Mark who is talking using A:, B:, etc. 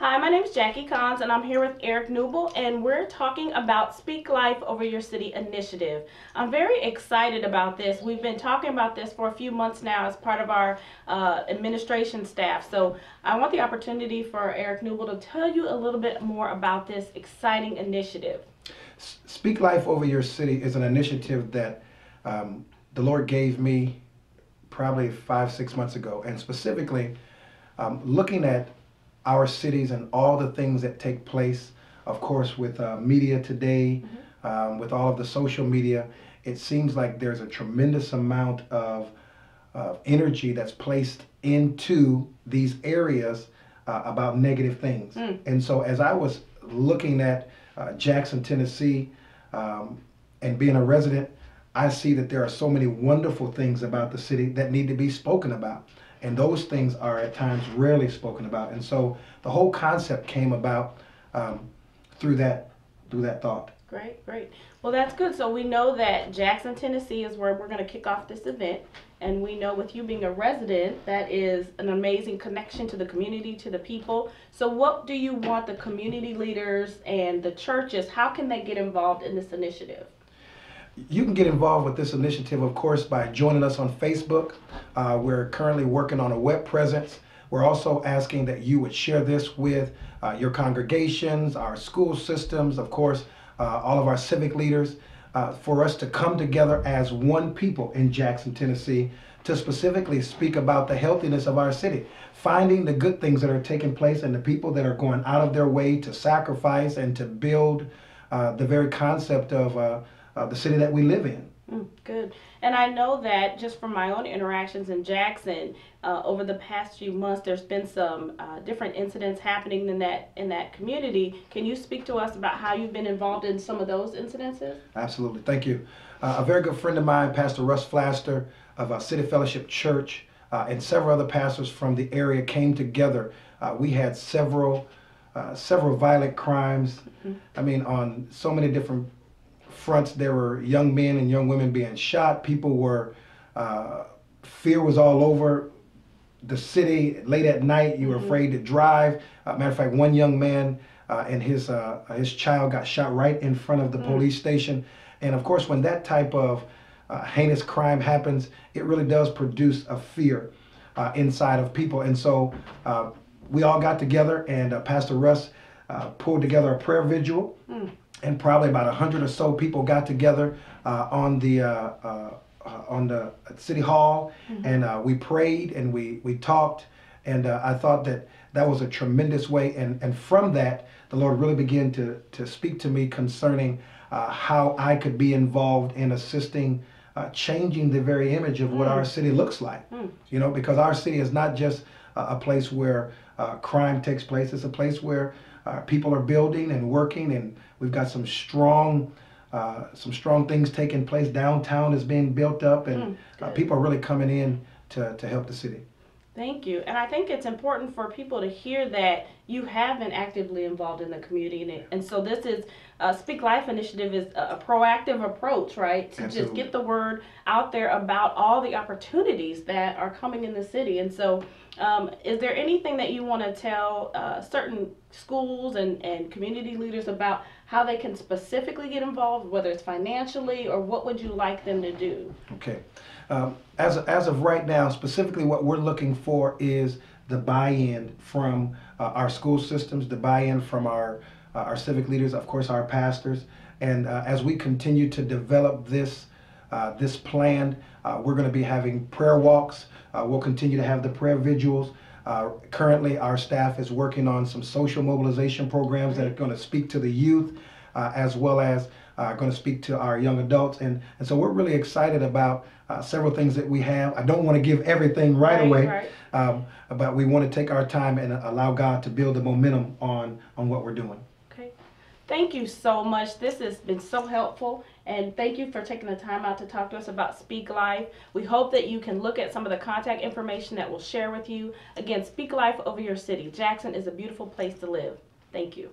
A: Hi, my name is Jackie Collins, and I'm here with Eric Newble, and we're talking about Speak Life Over Your City initiative. I'm very excited about this. We've been talking about this for a few months now as part of our administration staff. So I want the opportunity for Eric Newble to tell you a little bit more about this exciting initiative.
B: Speak Life Over Your City is an initiative that the Lord gave me probably 5-6 months ago, and specifically looking at our cities and all the things that take place, of course, with media today, with all of the social media. It seems like there's a tremendous amount of energy that's placed into these areas about negative things. And so as I was looking at Jackson, Tennessee, and being a resident, I see that there are so many wonderful things about the city that need to be spoken about. And those things are at times rarely spoken about. And so the whole concept came about through that thought.
A: Great, great. Well, that's good. So we know that Jackson, Tennessee is where we're going to kick off this event. And we know with you being a resident, that is an amazing connection to the community, to the people. So what do you want the community leaders and the churches, how can they get involved in this initiative?
B: You can get involved with this initiative, of course, by joining us on Facebook. We're currently working on a web presence. We're also asking that you would share this with your congregations, our school systems, of course, all of our civic leaders, for us to come together as one people in Jackson, Tennessee, to specifically speak about the healthiness of our city, finding the good things that are taking place and the people that are going out of their way to sacrifice and to build the very concept of the city that we live in.
A: Good. And I know that just from my own interactions in Jackson, over the past few months, there's been some different incidents happening in that community. Can you speak to us about how you've been involved in some of those incidences?
B: Absolutely. Thank you. A very good friend of mine, Pastor Russ Flaster of City Fellowship Church, and several other pastors from the area came together. We had several violent crimes. I mean, on so many different fronts. There were young men and young women being shot. People were, fear was all over the city. Late at night, you were afraid to drive. Matter of fact, one young man and his child got shot right in front of the police station. And of course, when that type of heinous crime happens, it really does produce a fear inside of people. And so we all got together, and Pastor Russ pulled together a prayer vigil. And probably about 100 or so people got together on the city hall, and we prayed and we talked, and I thought that was a tremendous way. And from that, the Lord really began to speak to me concerning how I could be involved in assisting changing the very image of what our city looks like. You know, because our city is not just a place where crime takes place. It's a place where people are building and working, and we've got some strong things taking place. Downtown is being built up, and people are really coming in to help the city.
A: Thank you. And I think it's important for people to hear that you have been actively involved in the community. And so this is, Speak Life initiative is a proactive approach, right? To
B: Absolutely.
A: just get the word out there about all the opportunities that are coming in the city. And so is there anything that you want to tell certain schools and community leaders about how they can specifically get involved, whether it's financially, or what would you like them to do?
B: Okay. As of right now, specifically what we're looking for is the buy-in from our school systems, the buy-in from our civic leaders, of course, our pastors. And as we continue to develop this plan, we're going to be having prayer walks. We'll continue to have the prayer vigils. Currently, our staff is working on some social mobilization programs that are going to speak to the youth, as well as going to speak to our young adults. And so we're really excited about several things that we have. I don't want to give everything right away, but we want to take our time and allow God to build the momentum on what we're doing.
A: Okay. Thank you so much. This has been so helpful, and thank you for taking the time out to talk to us about Speak Life. We hope that you can look at some of the contact information that we'll share with you. Again, Speak Life Over Your City. Jackson is a beautiful place to live. Thank you.